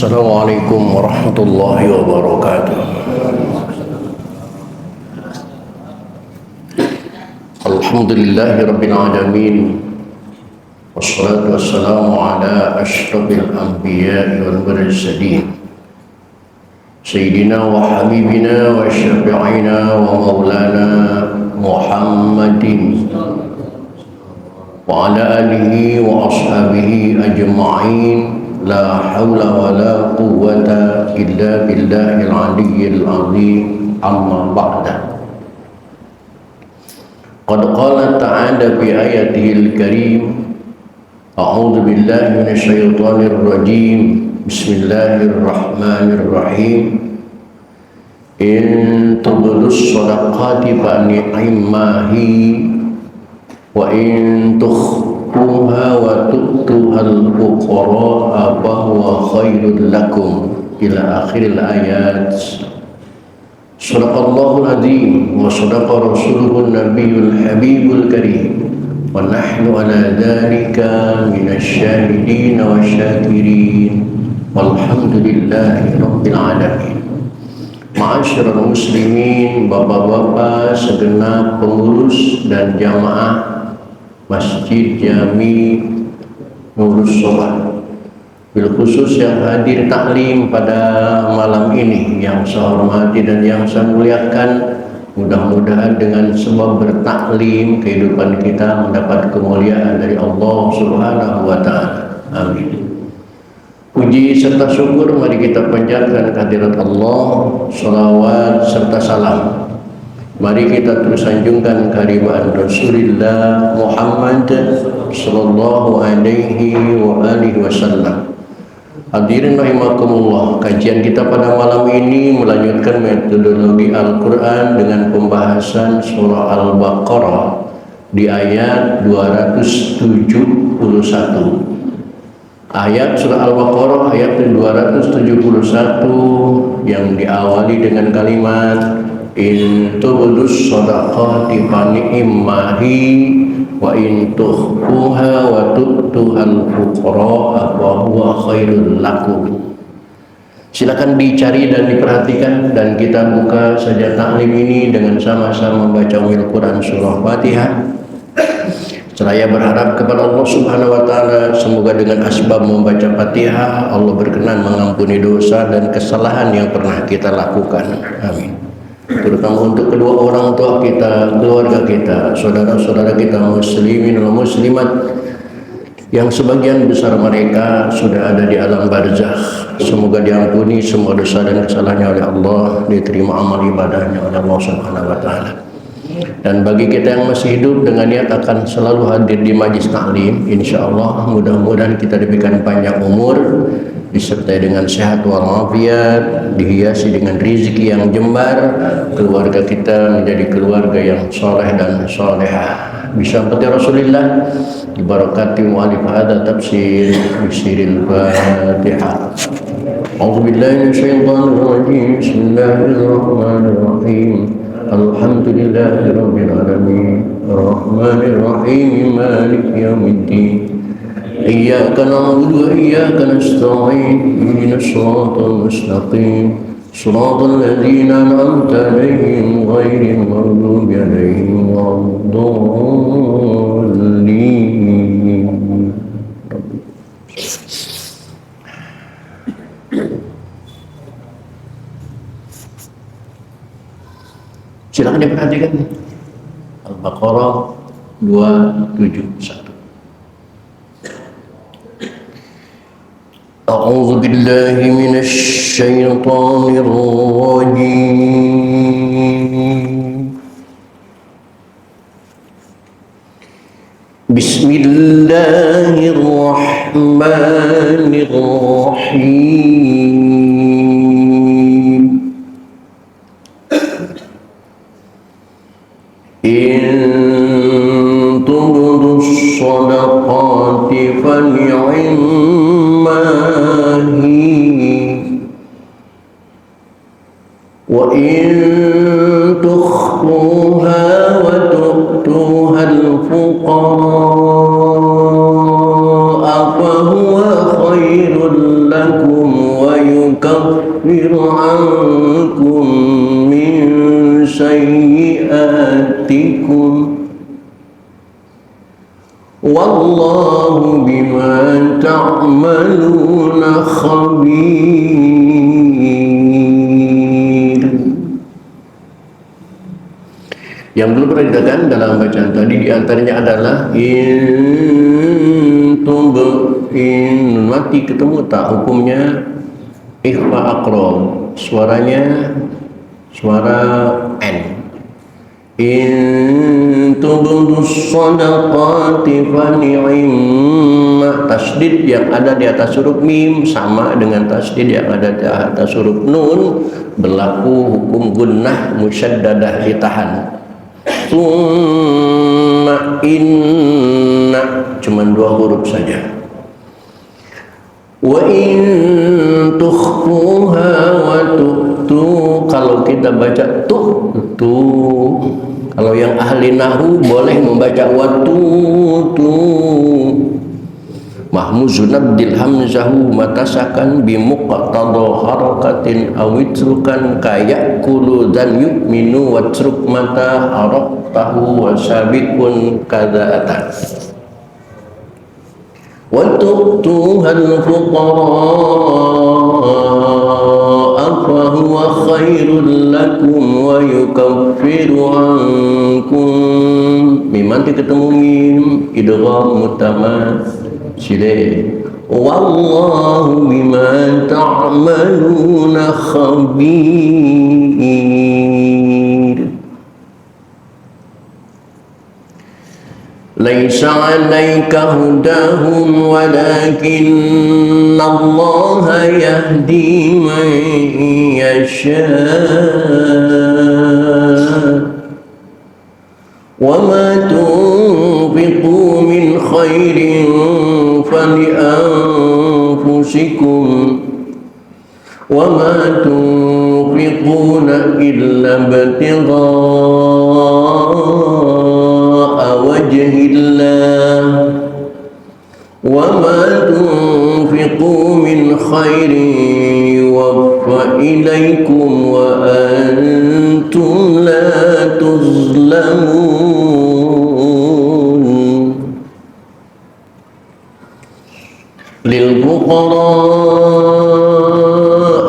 Assalamualaikum warahmatullahi wabarakatuh. Alhamdulillahi rabbil alamin. Wassalatu wassalamu ala asyrafil anbiya'i wal mursalin. Sayyidina wa habibina wa syafi'ina wa maulana Muhammadin wa ala alihi wa ashabihi ajma'in. La hawla wa la quwwata illa billahil aliyyil azim. Amma ba'da. Qad qala ta'ala fi ayatihil karim. A'udzu billahi minasy syaithanir rajim. Bismillahirrahmanirrahim. In tubdus shadaqati fa ni'mahi wa in tukhfuha wa tu'tuhal fuqara fa huwa khairul lakum ila akhiril ayat. Sadaqallahul azim wa sadaqa rasuluhun nabiyul habibul karim wa nahnu ala dhalika minasy syahidin wa syakirin walhamdulillahi rabbil alamin. Ma'asyiral muslimin, bapak-bapak, segenap pengurus dan jamaah Masjid Jami Nurus Solah, bil khusus yang hadir taklim pada malam ini, yang saya hormati dan yang saya muliakan. Mudah-mudahan dengan sebab bertaklim kehidupan kita mendapat kemuliaan dari Allah Subhanahu wa taala. Amin. Puji serta syukur mari kita panjatkan kehadirat Allah, salawat serta salam mari kita terus sanjungkan kehadiran Rasulullah Muhammad sallallahu alaihi wa alihi wasallam. Hadirin rahimakumullah, kajian kita pada malam ini melanjutkan metodologi Al-Quran dengan pembahasan surah Al-Baqarah di ayat 271. Ayat surah Al-Baqarah ayat 271 yang diawali dengan kalimat in tubdus shadaqati fa ni'mahi wa in tukhfuha wa tu'tuhal fuqara fa huwa khairul lakum. Silakan dicari dan diperhatikan, dan kita buka saja taklim ini dengan sama-sama membaca Al-Quran surah Fatihah. Saya berharap kepada Allah Subhanahu wa taala semoga dengan asbab membaca Fatihah Allah berkenan mengampuni dosa dan kesalahan yang pernah kita lakukan. Amin. Terutama untuk kedua orang tua kita, keluarga kita, saudara-saudara kita muslimin dan muslimat yang sebagian besar mereka sudah ada di alam barzakh. Semoga diampuni semua dosa dan kesalahannya oleh Allah, diterima amal ibadahnya oleh Allah Subhanahu wa taala. Dan bagi kita yang masih hidup dengan niat akan selalu hadir di majlis taklim, insyaallah mudah-mudahan kita diberikan panjang umur, disertai dengan sehat walafiat, dihiasi dengan rezeki yang jembar, keluarga kita menjadi keluarga yang soleh dan solehah. Bisa seperti Rasulullah, dibarakati mu'alif hadza tafsir bisiril Fatihah. A'udzubillahi minasyaitonir rajim. Bismillahirrahmanirrahim. Alhamdulillahi rabbil alamin. Arrahmanir rahim. Maliki yaumiddin. إياك نعبد وإياك نستعين اهدنا الصراط المستقيم صراط الذين أنعمت عليهم غير المغضوب عليهم ولا الضالين. Silakan diperhatikan Al-Baqarah 271. أعوذ بالله من الشيطان الرجيم. بسم الله الرحمن الرحيم. إن تبدوا الصدقات فنعما وإن تخفوها وتؤتوها الفقراء فهو خير لكم ويكفر عنكم من سيئاتكم والله بما تعملون خبير. Yang belum pernah dikatakan dalam bacaan tadi diantaranya adalah in mati ketemu tak hukumnya ikhfa aqrab, suaranya suara n. In tubdus sadaqati fa ni'ma, tasdid yang ada di atas huruf mim sama dengan tasdid yang ada di atas huruf nun, berlaku hukum gunnah musyaddadah ditahan. Summa inna, cuman 2 huruf saja. Wa in tukhfuha wa tu'tu, kalau kita baca tu, kalau yang ahli nahwu boleh membaca wa tu. Mahmuzun abdil hamzahu matasakan bimuqtada harakatin awitrukan kayakulu dan yu'minu watruk mata haraqtahu wa sabikun kada'atan wa tu'tuhal fuqara'a fa huwa khairul lakum wa yukaffiru ankum. Nanti ketemu mim idgham mutamas sile. Wallahu bima ta'maluna khabir. Laisa 'alaika hudahum walakinna Allaha yahdi man yasha. وما تنفقوا من خير فلأنفسكم وما تنفقون إلا ابتغاء وجه الله وما تنفقوا من خير يوفى إليكم وأنتم لا تظلمون. للفقراء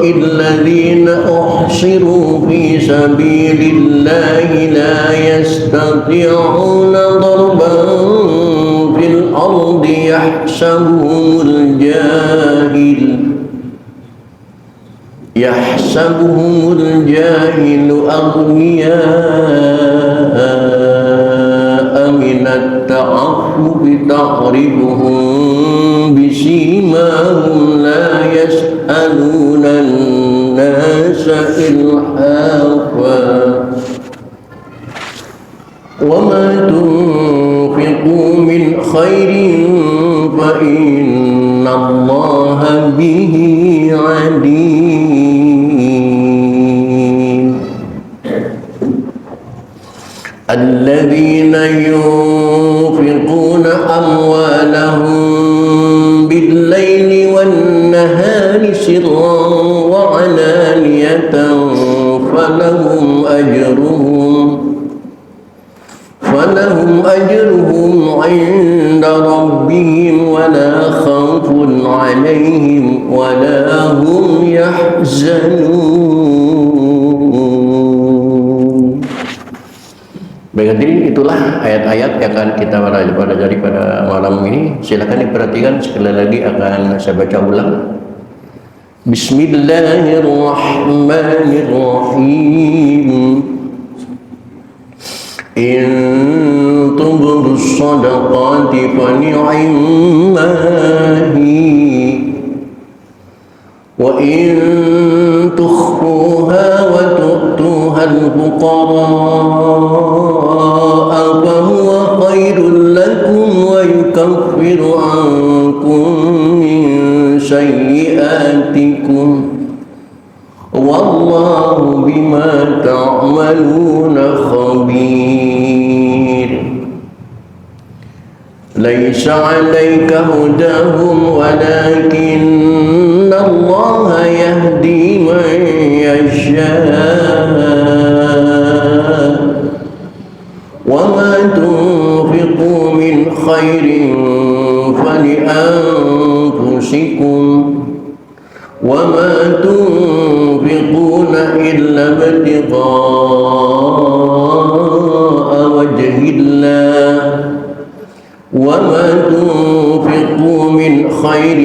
الذين أحصروا في سبيل الله لا يستطيعون ضربا في الأرض يحسبهم الجاهل أغنياء من التعفف تعرفهم بسيماهم لا يسألون الناس إلحافا وما تنفقوا من خير فإن الله به عليم. الذين ينفقون أموالهم بالليل والنهار سرا وعلانية فلهم أجرهم عند ربهم ولا خوف عليهم ولا هم يحزنون. Baik hadirin, itulah ayat-ayat yang akan kita pelajari pada malam ini. Silakan diperhatikan, sekali lagi akan saya baca ulang. Bismillahirrahmanirrahim. In tubdus sadaqati fa ni'mahi wa in tukhfuha wa tu'tuha al-fuqara'a fa huwa khairul lakum wa yukaffiru ankum min sayyi'atikum wallahu bima ta'maluna khabir. Laisa 'alaika hudahum walakinna Allaha يهدي من يشاء وما تنفقوا من خير فلأنفسكم وما تنفقون إلا ابتغاء وجه الله وما تنفقوا من خير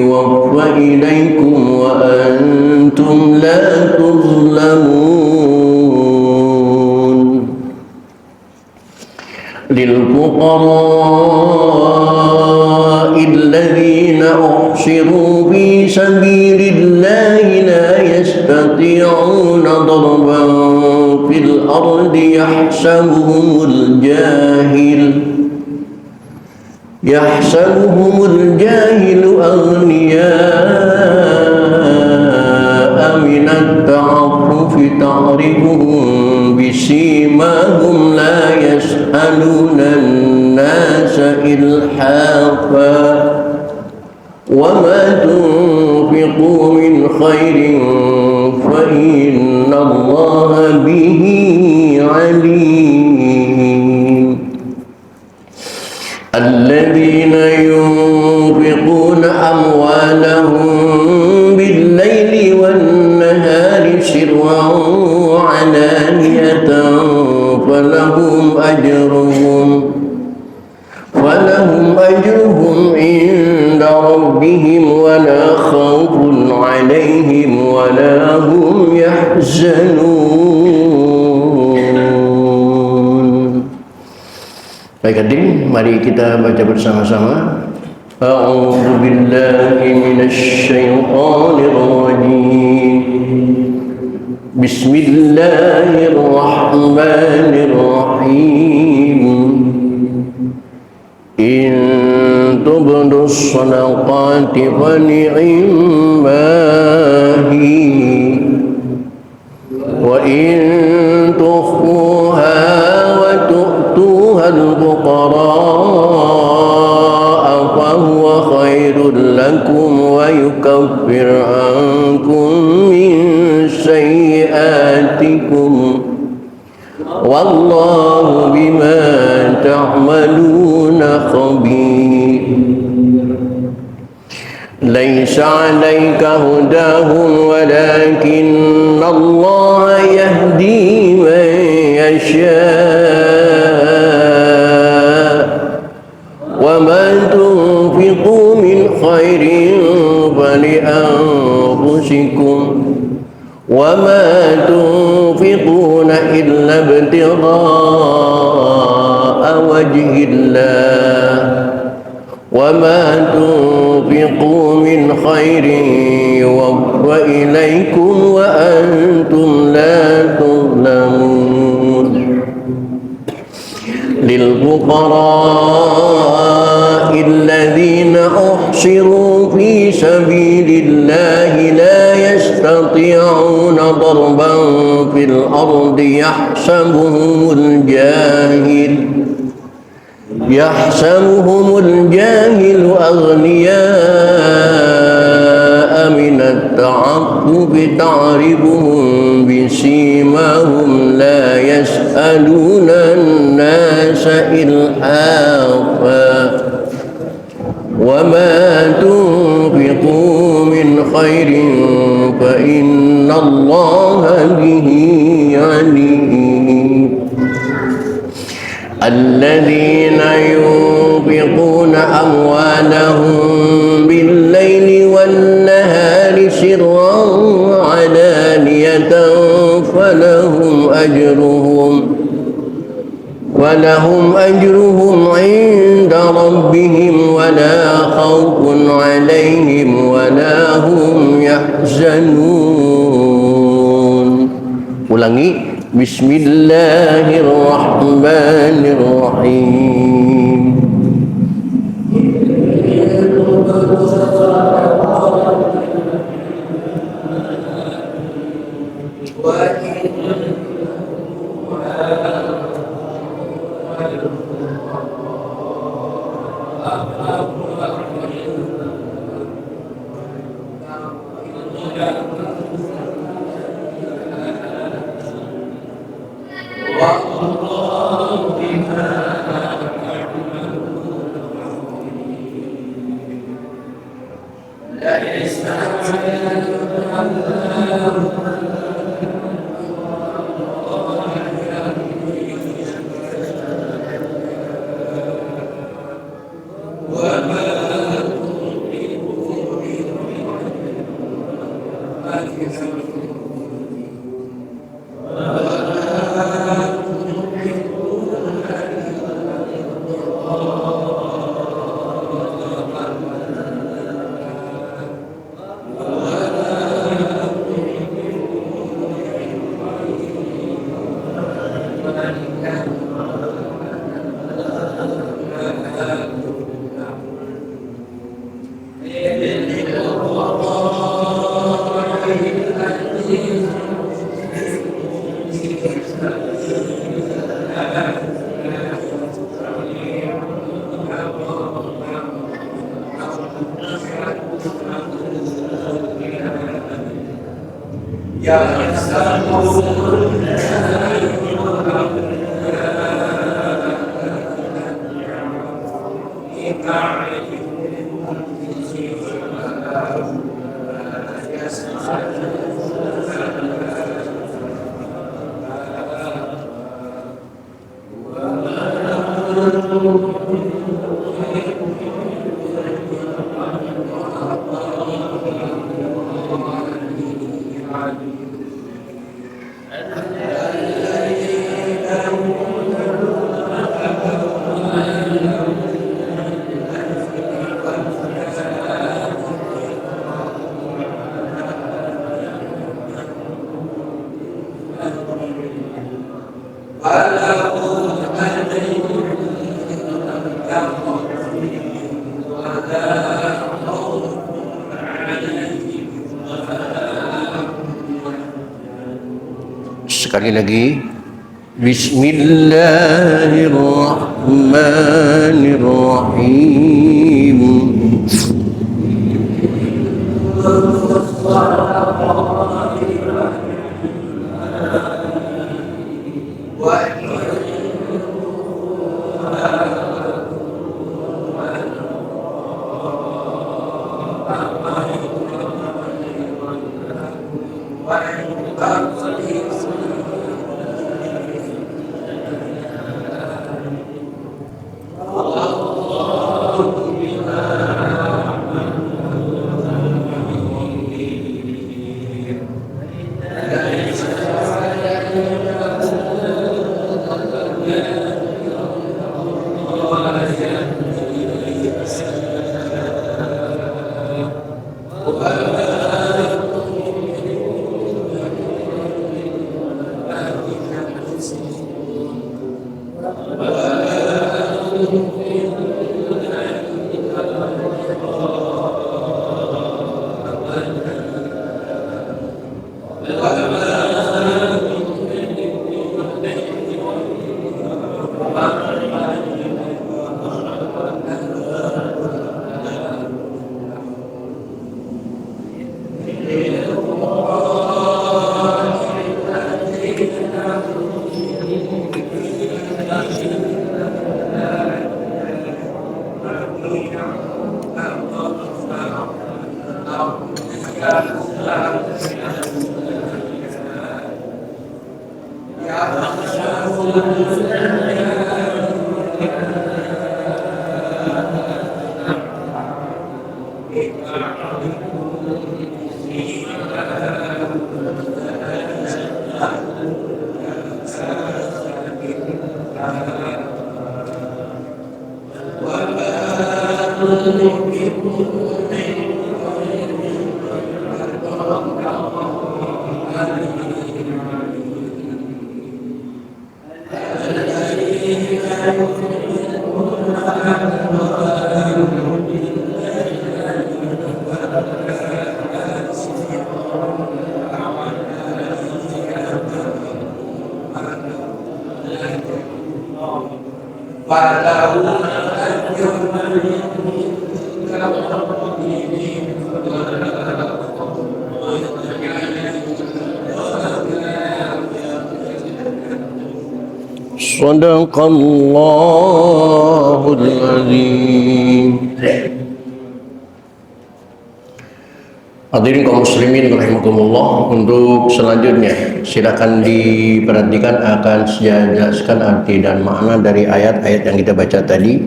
يوفى إليكم وأنتم لا تظلمون للفقراء الذين أحصروا في سبيل الله لا يستطيعون ضربا في الأرض يحسبهم الجاهل أغنياء من التعفف تعرفهم بسيماهم لا يسألون الناس إلحافا وما تنفقوا من خير فإن الله به عليم الذين ينفقون أموالهم بالليل والنهار سرا وعلانية فلهم أجرهم عند ربهم ولا خوف عليهم ولا هم يحزنون. Baik hadirin, mari kita baca bersama-sama. A'udzu billahi minasy syaithanir rajim. Bismillahirrahmanirrahim. In tubdus sadaqati fa ni'mahi wa in tukhfuha wa tu'tuha al-fuqara'a fa huwa khairul lakum wa yukaffir ankum min sayyi'atikum wallahu bima ta'maluna khabir. Laisa 'alaika hudahum walakinna Allah yahdi man yasha' wa ma tunfiqu min khairin falianfusikum wa ma tunfiquna illa ibtigha'a wajhillah wa ma tunfiqu min khairin yuwaffa ilaykum wa antum la tuzlamun. للفقراء الذين أحصروا في سبيل الله لا يستطيعون ضربا في الأرض يحسبهم الجاهل أغنياء من التعفف تعرفهم بسيماهم لا يسألون الناس إلحافا وما تنفقوا من خير فإن الله به عليم. الذين ينفقون أموالهم بالليل والنهار سرا وعلانية فلهم أجرهم عند ربهم ولا خوف عليهم ولا هم يحزنون. Ulangi. Bismillahirrahmanirrahim. Sekali lagi, Bismillahirrahmanirrahim. Sadaqallahul azim. Hadirin kaum muslimin rahimakumullah, untuk selanjutnya silakan diperhatikan, akan saya jelaskan arti dan makna dari ayat-ayat yang kita baca tadi.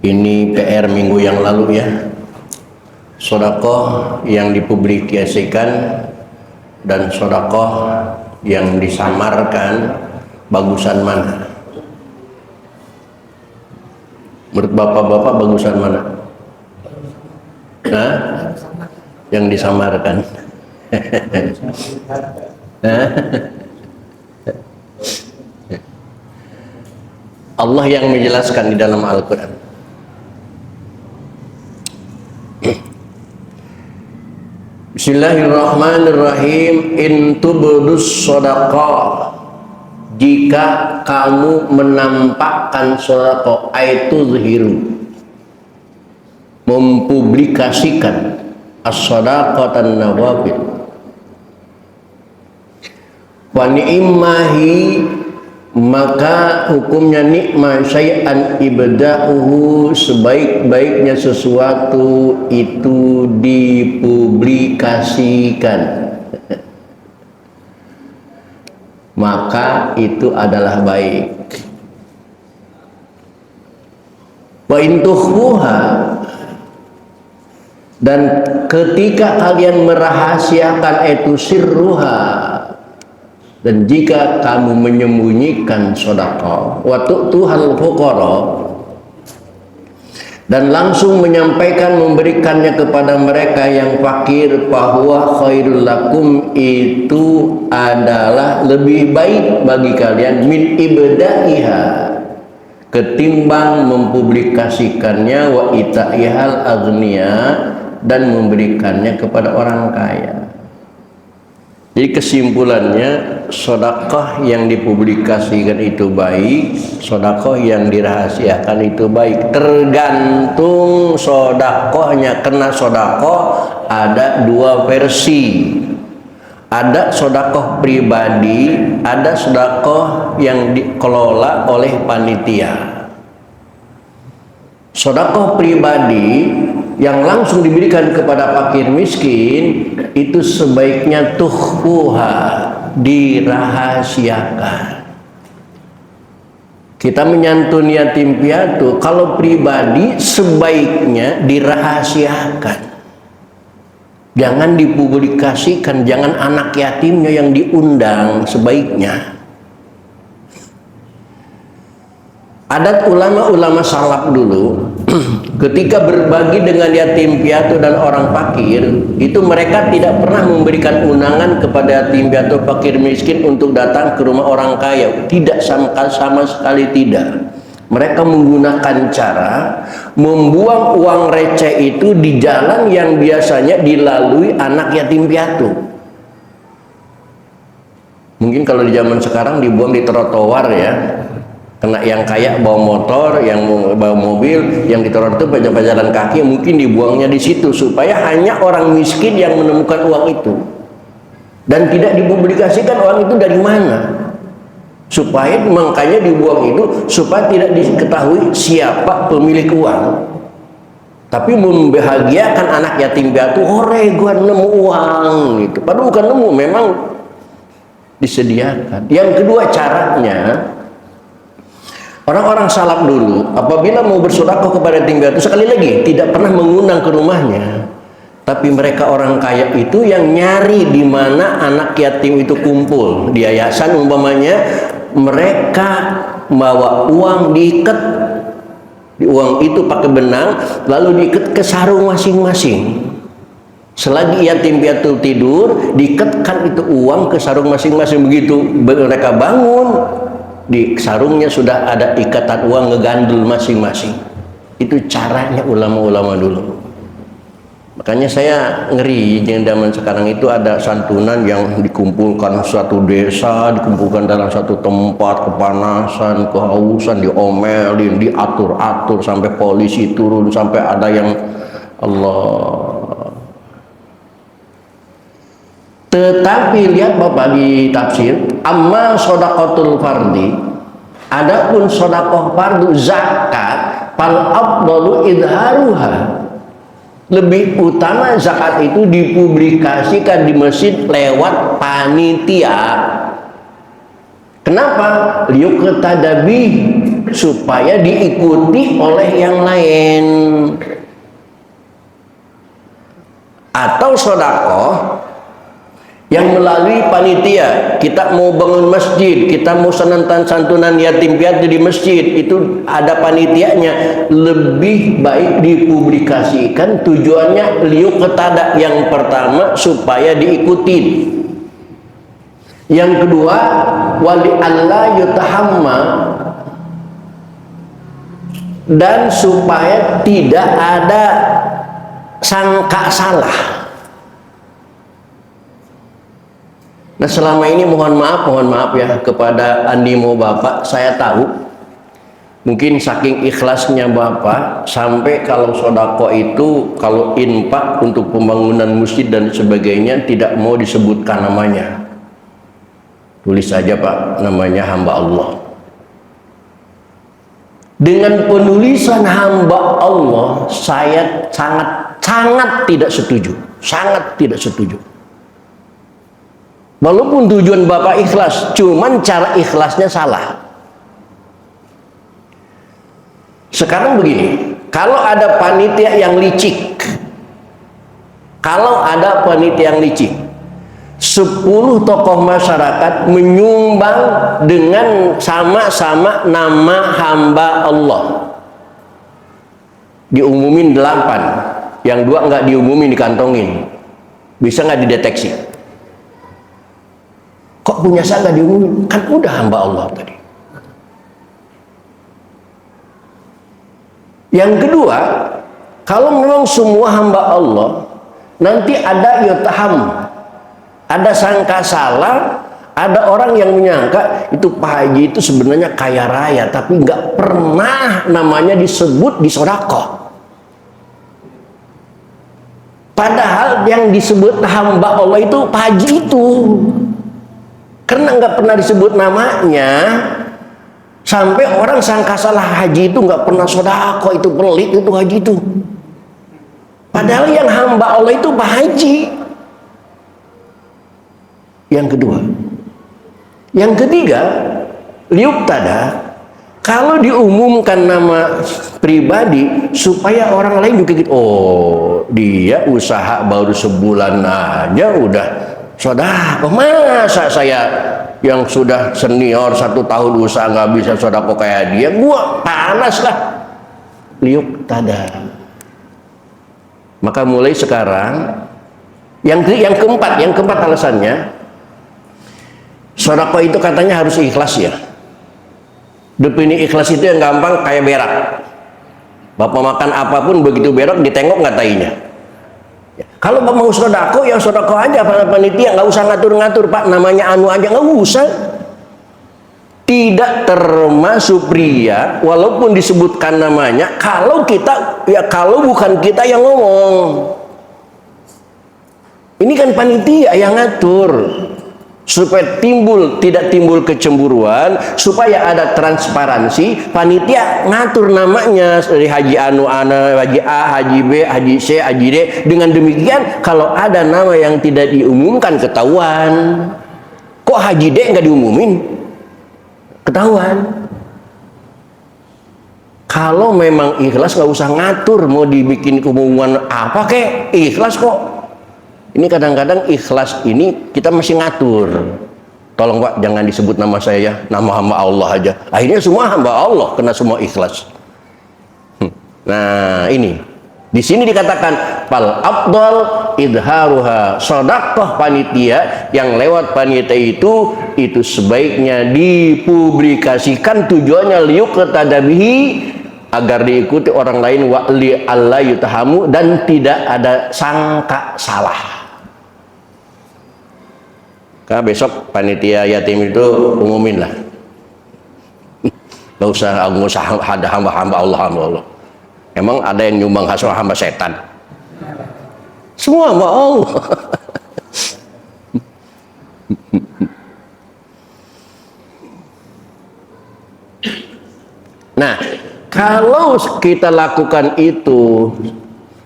Ini PR minggu yang lalu ya. Sedekah yang dipublikasikan dan sedekah yang disamarkan, bagusan mana? Menurut bapak-bapak bagusan mana? Nah, yang disamarkan. Allah yang menjelaskan di dalam Al-Quran. Bismillahirrahmanirrahim. In tubdus shadaqah, jika kamu menampakkan sedekah, aitu zhiru, mempublikasikan as-shadaqatan nawafil, wa ni'mahi, maka hukumnya nikmah, syai'an ibda'uhu, sebaik-baiknya sesuatu itu dipublikasikan, maka itu adalah baik. Wa in tukhfuha, dan ketika kalian merahasiakan itu sirruha, dan jika kamu menyembunyikan sedekah, wa tu'tuhal fuqara, dan langsung menyampaikan, memberikannya kepada mereka yang fakir, bahwa khairul lakum, itu adalah lebih baik bagi kalian, min ibda'iha, ketimbang mempublikasikannya, wa ita'ihal aghniya, dan memberikannya kepada orang kaya. Jadi kesimpulannya, sedekah yang dipublikasikan itu baik, sedekah yang dirahasiakan itu baik. Tergantung sedekahnya, karena sedekah ada dua versi. Ada sedekah pribadi, ada sedekah yang dikelola oleh panitia. Sedekah pribadi yang langsung diberikan kepada fakir miskin, itu sebaiknya tukhfuha, dirahasiakan. Kita menyantun yatim piatu, kalau pribadi sebaiknya dirahasiakan, jangan dipublikasikan, jangan anak yatimnya yang diundang, sebaiknya. Adat ulama-ulama salaf dulu, ketika berbagi dengan yatim piatu dan orang fakir, itu mereka tidak pernah memberikan undangan kepada yatim piatu fakir miskin untuk datang ke rumah orang kaya. Tidak, sama sekali tidak. Mereka menggunakan cara membuang uang receh itu di jalan yang biasanya dilalui anak yatim piatu. Mungkin kalau di zaman sekarang dibuang di trotoar ya. Kena yang kaya bawa motor, yang bawa mobil, yang di trotoar itu pejalan kaki, mungkin dibuangnya di situ supaya hanya orang miskin yang menemukan uang itu, dan tidak dipublikasikan uang itu dari mana, supaya makanya dibuang itu supaya tidak diketahui siapa pemilik uang, tapi membahagiakan anak yatim piatu, hore gua nemu uang gitu, padahal bukan nemu, memang disediakan. Yang kedua caranya, orang-orang salaf dulu apabila mau bersedekah kepada yatim piatu, sekali lagi tidak pernah mengundang ke rumahnya, tapi mereka orang kaya itu yang nyari di mana anak yatim itu kumpul. Di yayasan umpamanya, mereka bawa uang, diikat di uang itu pakai benang, lalu diikat ke sarung masing-masing. Selagi yatim piatu tidur, diikatkan itu uang ke sarung masing-masing. Begitu mereka bangun, di sarungnya sudah ada ikatan uang, ngegandul masing-masing. Itu caranya ulama-ulama dulu. Makanya saya ngeri zaman sekarang itu ada santunan yang dikumpulkan satu desa, dikumpulkan dalam satu tempat, kepanasan, kehausan, diomelin, diatur-atur sampai polisi turun, sampai ada yang Allah. Tetapi lihat Bapak di tafsir, amma shadaqatul fardi, adapun sedekah fardu zakat, fal afdalu idharuha, Lebih utama zakat itu dipublikasikan di masjid lewat panitia. Kenapa? Liuqtadabi, supaya diikuti oleh yang lain. Atau sedekah yang melalui panitia, kita mau bangun masjid, kita mau santunan yatim piatu di masjid, itu ada panitianya, lebih baik dipublikasikan. Tujuannya liuqtada, yang pertama supaya diikuti, yang kedua wali alla yutahamma, dan supaya tidak ada sangka salah. Nah, selama ini mohon maaf ya kepada animo Bapak, saya tahu mungkin saking ikhlasnya Bapak sampai kalau sodako itu, kalau infak untuk pembangunan masjid dan sebagainya tidak mau disebutkan namanya. Tulis saja Pak, namanya hamba Allah. Dengan penulisan hamba Allah, saya sangat tidak setuju, sangat tidak setuju. Walaupun tujuan Bapak ikhlas, cuman cara ikhlasnya salah. Sekarang begini, kalau ada panitia yang licik, 10 tokoh masyarakat menyumbang dengan sama-sama nama hamba Allah, diumumin 8, yang 2 nggak diumumin, dikantongin, bisa nggak dideteksi? Kok punya saya nggak diumumin? Kan udah hamba Allah tadi. Yang kedua, kalau memang semua hamba Allah, nanti ada yutaham, ada sangka salah, ada orang yang menyangka itu Pak Haji itu sebenarnya kaya raya, tapi nggak pernah namanya disebut di sedekah. Padahal yang disebut hamba Allah itu Pak Haji itu. Karena nggak pernah disebut namanya, sampai orang sangka salah haji itu nggak pernah sedekah, itu pelit itu haji itu. Padahal yang hamba Allah itu Pak Haji. Yang kedua, yang ketiga, liuqtada, kalau diumumkan nama pribadi supaya orang lain juga gitu, oh dia usaha baru sebulan aja udah sedekah. Masa saya yang sudah senior 1 tahun usaha nggak bisa sedekah kayak dia? Gua panas lah. Liuqtada. Maka mulai sekarang, yang keempat alasannya, sedekah itu katanya harus ikhlas ya. Definisi ikhlas itu yang gampang kayak berak. Bapak makan apapun begitu berak ditengok nggak tainya. Ya. Kalau mau sedekah ya sedekah aja, para panitia nggak usah ngatur-ngatur Pak, namanya anu aja nggak usah. Tidak termasuk pria walaupun disebutkan namanya, kalau bukan kita yang ngomong. Ini kan panitia yang ngatur supaya tidak timbul kecemburuan, supaya ada transparansi. Panitia ngatur namanya dari haji anu ana, haji A, haji B, haji C, haji D. Dengan demikian kalau ada nama yang tidak diumumkan ketahuan. Kok haji D nggak diumumin? Ketahuan. Kalau memang ikhlas nggak usah ngatur mau dibikin keumuman apa kek, ikhlas kok. Ini kadang-kadang ikhlas ini kita masih ngatur. Tolong Pak jangan disebut nama saya, nama hamba Allah aja. Akhirnya semua hamba Allah kena semua ikhlas. Nah ini, di sini dikatakan fal afdal idharuha, sedekah panitia yang lewat panitia itu sebaiknya dipublikasikan. Tujuannya liuqtada bihi, agar diikuti orang lain, wa li alla yutahamu, dan tidak ada sangka salah. Karena besok panitia yatim itu umumin lah. Gak usah ada hamba Allah. Emang ada yang nyumbang hasil hamba setan? Semua hamba Allah. Nah, kalau kita lakukan itu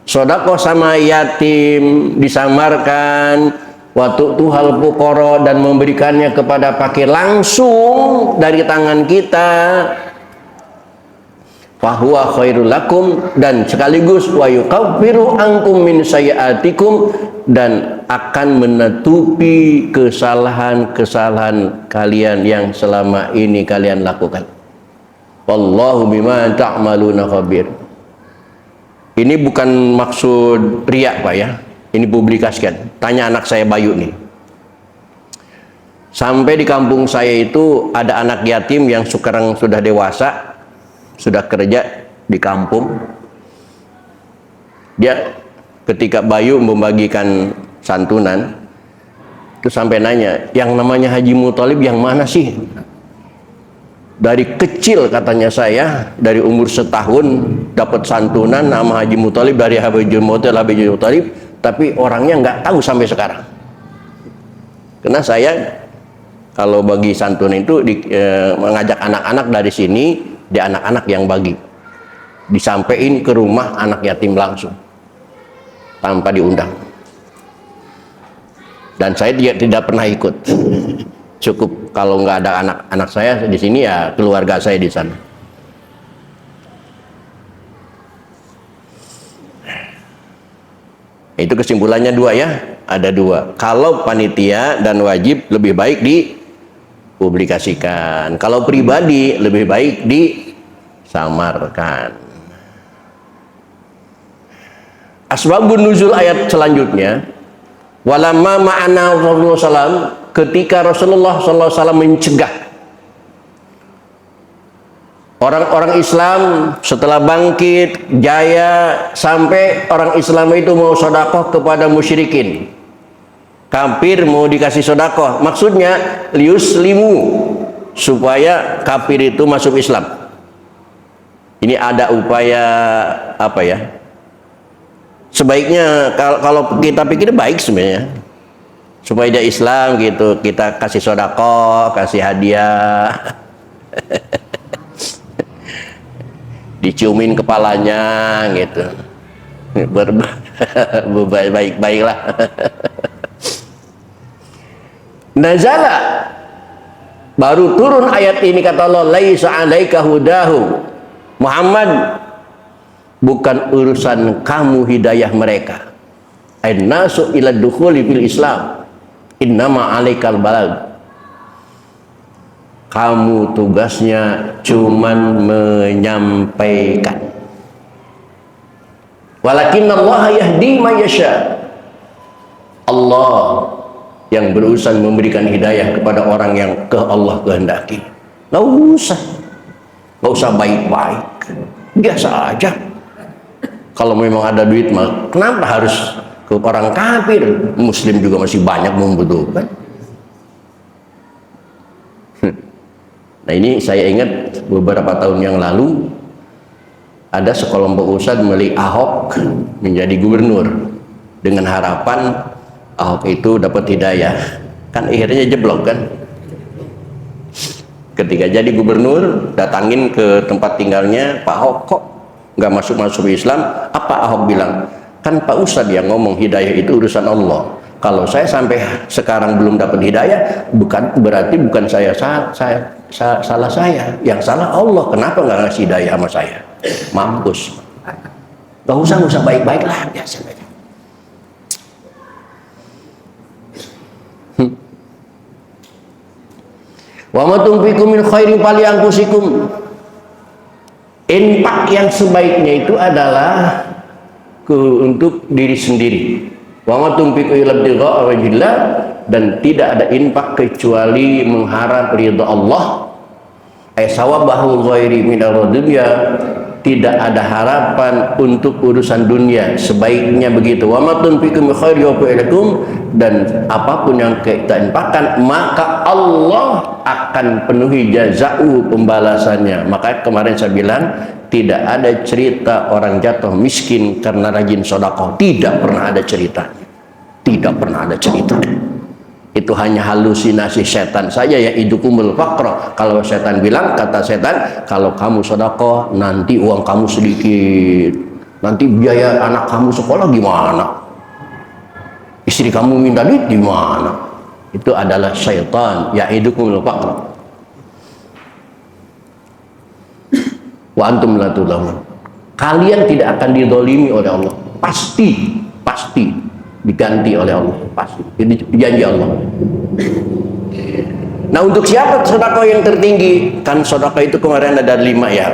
Sedekah sama yatim disamarkan, waktu tuhal fuqara, dan memberikannya kepada fakir langsung dari tangan kita, fahuwa khairul lakum, dan sekaligus wa yukaffiru ankum min sayyi'atikum, dan akan menutupi kesalahan-kesalahan kalian yang selama ini kalian lakukan. Wallahu bima ta'maluna khabir. Ini bukan maksud riak, Pak ya. Ini publikasikan. Tanya anak saya Bayu nih. Sampai di kampung saya itu ada anak yatim yang sekarang sudah dewasa, sudah kerja di kampung. Dia ketika Bayu membagikan santunan, itu sampai nanya, yang namanya Haji Muthalib yang mana sih? Dari kecil katanya saya, dari umur setahun dapat santunan nama Haji Muthalib dari Haji Muthalib, tapi orangnya nggak tahu sampai sekarang. Karena saya kalau bagi santunan itu mengajak anak-anak dari sini, di anak-anak yang bagi, disampaikan ke rumah anak yatim langsung tanpa diundang. Dan saya tidak pernah ikut. Cukup kalau nggak ada anak-anak saya di sini, ya keluarga saya di sana. Itu kesimpulannya dua ya, ada dua. Kalau panitia dan wajib lebih baik dipublikasikan. Kalau pribadi lebih baik disamarkan. Asbabun nuzul ayat selanjutnya, walamma ma'ana Rasulullah SAW, ketika Rasulullah SAW mencegah orang-orang Islam setelah bangkit jaya, sampai orang Islam itu mau sedekah kepada musyrikin, kafir mau dikasih sedekah, maksudnya liuslimu, supaya kafir itu masuk Islam. Ini ada upaya apa ya? Sebaiknya kalau kita pikir baik sebenarnya, supaya dia Islam gitu, kita kasih sedekah, kasih hadiah, diciumin kepalanya gitu, baik-baiklah. Nazala, baru turun ayat ini, kata Allah, laisa 'alaika hudahum, Muhammad, bukan urusan kamu hidayah mereka. An-nasu ila dukhuli fil Islam, innama 'alaikal balagh. Kamu tugasnya cuman menyampaikan. Walakinnallaha yahdi man yasha. Allah yang berurusan memberikan hidayah kepada orang yang Allah kehendaki. Nggak usah baik-baik, biasa aja. Kalau memang ada duit mah, kenapa harus ke orang kafir? Muslim juga masih banyak membutuhkan. Nah, ini saya ingat beberapa tahun yang lalu ada sekelompok ustadz memilih Ahok menjadi gubernur dengan harapan Ahok itu dapat hidayah. Kan akhirnya jeblok kan. Ketika jadi gubernur, datangin ke tempat tinggalnya Pak Ahok, kok nggak masuk Islam? Apa Ahok bilang? Kan Pak Ustadz yang ngomong hidayah itu urusan Allah. Kalau saya sampai sekarang belum dapat hidayah, berarti bukan salah saya, yang salah Allah. Kenapa nggak ngasih hidayah sama saya? Mampus. Gak usah baik-baik lah, biasa aja. Wa ma tunfiqu min khairin falianfusikum. Infak yang sebaiknya itu adalah untuk diri sendiri. Wa ma tunfiqu illa ibtigha'a wajhillah, dan tidak ada infak kecuali mengharap ridha Allah. Sawabahu ghairi min ar-dunya, tidak ada harapan untuk urusan dunia, sebaiknya begitu. Wa ma tunfiqu min khairin yuwaffikum, dan apapun yang kita infakkan maka Allah akan penuhi jaza'u, pembalasannya. Maka kemarin saya bilang tidak ada cerita orang jatuh miskin karena rajin sedekah, tidak pernah ada ceritanya. Tidak pernah ada cerita. Itu hanya halusinasi setan saja, ya idukumul faqra. Kalau setan bilang, kata setan, kalau kamu sedekah nanti uang kamu sedikit, Nanti biaya anak kamu sekolah gimana? Istri kamu minta duit gimana? Itu adalah syaitan ya'idukumul faqr wa antum la tudlamun. Kalian tidak akan didolimi oleh Allah. Pasti diganti oleh Allah. Pasti. Ini janji Allah. Nah, untuk siapa sedekah yang tertinggi? Kan sedekah itu kemarin ada 5 ya.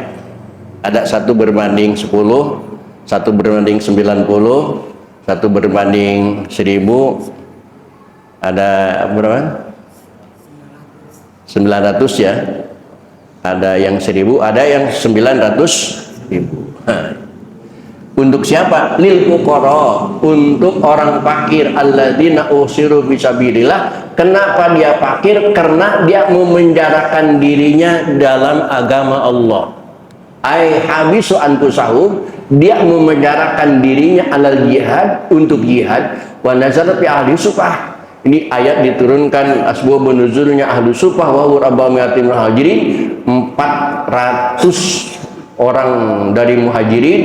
Ada 1 berbanding 10, 1 berbanding 90, 1 berbanding 1000, ada berapa? 900 ya. Ada yang 1000, ada yang 900.000. Untuk siapa? Lil fuqara, untuk orang fakir, alladzina usiru fisabilillah. Kenapa dia fakir? Karena dia memenjarakan dirinya dalam agama Allah. Ai habisu anfusahum, dia memenjarakan dirinya alal jihad, untuk jihad. Wa nazalat fi ahli sufah. Ini ayat diturunkan asbab nuzulnya ahli sufah wa rabbamiatin muhajirin, 400 orang dari muhajirin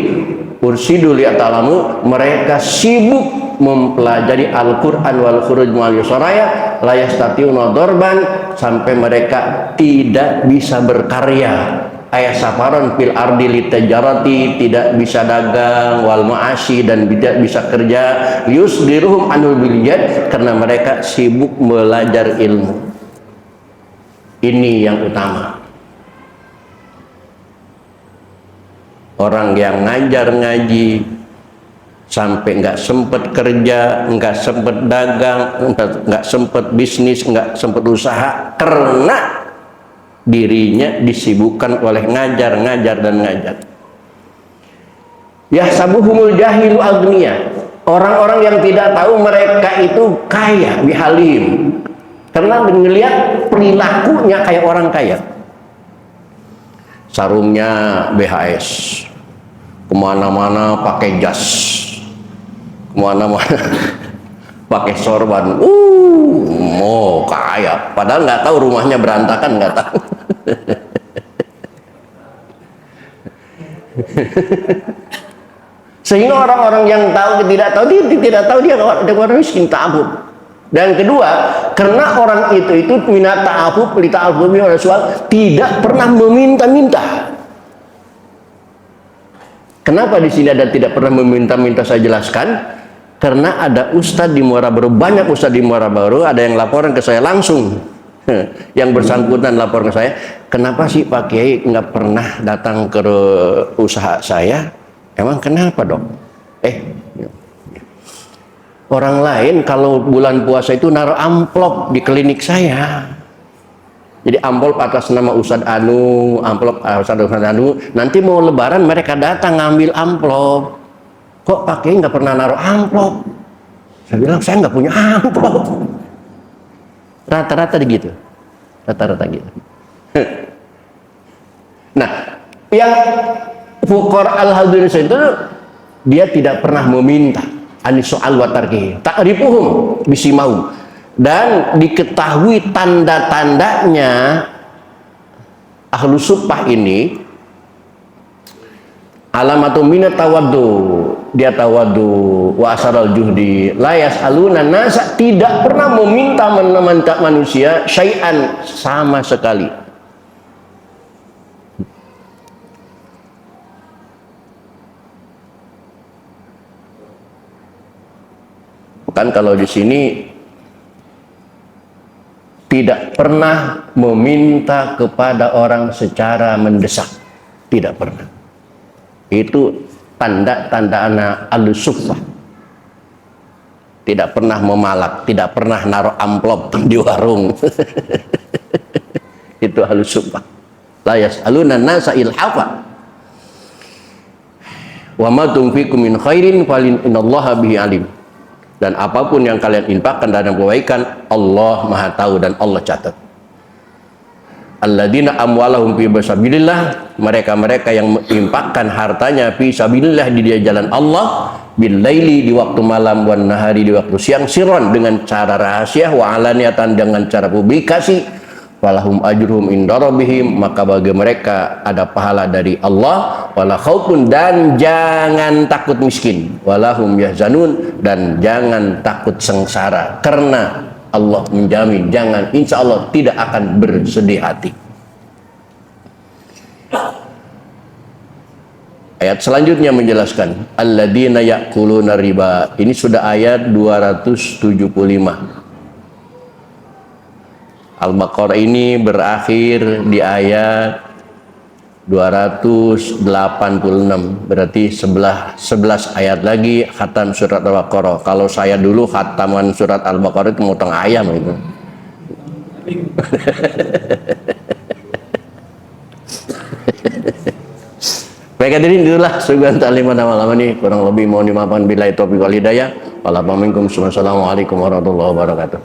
ursidu li'atalamu, mereka sibuk mempelajari Al-Quran wal khuruj ma'al yusraya la yastati'una darban, sampai mereka tidak bisa berkarya. Ayat safaron fil ardi litajarati, tidak bisa dagang, wal ma'ashi, dan tidak bisa kerja, yusdiruhum anul biljad, karena mereka sibuk belajar ilmu. Ini yang utama. Orang yang ngajar ngaji sampai nggak sempet kerja, nggak sempet dagang, nggak sempet bisnis, nggak sempet usaha, karena dirinya disibukkan oleh ngajar dan ngajar. Yahsabuhumul jahilu agniya, orang-orang yang tidak tahu mereka itu kaya, bihalim, karena melihat perilakunya kayak orang kaya. Sarungnya BHS, kemana-mana pakai jas, kemana-mana pakai sorban, mau kaya, padahal nggak tahu rumahnya berantakan, nggak tahu. Sehingga orang-orang yang tahu tidak tahu, dia tidak tahu, dia orang miskin, ta'afuf. Dan kedua, karena orang itu minat ta'afuf, li ta'afuf bi rasul, tidak pernah meminta-minta. Kenapa di sini ada tidak pernah meminta-minta, saya jelaskan. Karena ada ustadz di Muara Baru, banyak ustadz di Muara Baru, ada yang laporan ke saya langsung. Yang bersangkutan lapor ke saya, kenapa sih Pak Kiai nggak pernah datang ke usaha saya? Emang kenapa dok? Orang lain kalau bulan puasa itu naruh amplop di klinik saya. Jadi amplop atas nama Ustadz Anu, amplop Ustadz Anu. Nanti mau lebaran mereka datang ngambil amplop. Kok Pak Kiai nggak pernah naruh amplop? Saya bilang saya nggak punya amplop. Rata-rata gitu. Rata-rata gitu. Nah, yang fuqara al-hadirin itu dia tidak pernah meminta. Anis soal watarki ta'rifuhum bisimau, dan diketahui tanda-tandanya ahlu suffah ini. Alamatu minat tawaddu, dia tawaddu wa asaral juhdi, la yas'aluna nasa, tidak pernah meminta manusia syai'an sama sekali. Kan kalau di sini tidak pernah meminta kepada orang secara mendesak, tidak pernah. Itu tanda-tanda anak al-suffah. Tidak pernah memalak, tidak pernah naruh amplop di warung. Itu al-suffah. La yas'aluna nasa ilhafa. Wa ma tunfiqu min khairin falinallaha bihi alim. Dan apapun yang kalian infakkan dalam kebaikan, Allah Maha tahu dan Allah catat. Alladzina amwalahum fi sabilillah, mereka-mereka yang menginfakkan hartanya fi sabilillah di jalan Allah, bil laili di waktu malam, wan nahari di waktu siang, sirron dengan cara rahasia, wa alaniatan dengan cara publikasi, walahum ajruhum inda rabbihim, maka bagi mereka ada pahala dari Allah, wala khaufun, dan jangan takut miskin, walahum yahzanun, dan jangan takut sengsara, karena Allah menjamin jangan, insya Allah tidak akan bersedih hati. Ayat selanjutnya menjelaskan alladzina ya'kuluna riba. Ini sudah ayat 275. Al-Baqarah ini berakhir di ayat 286, berarti 11 ayat lagi khatam surat Al-Baqarah. Kalau saya dulu khataman surat Al-Baqarah itu motong ayam itu. Baik hadirin, itulah suguhan taklim pada malam ini. Kurang lebih mohon dimaafkan, billahi taufiq wal hidayah. Wassalamualaikum warahmatullahi wabarakatuh.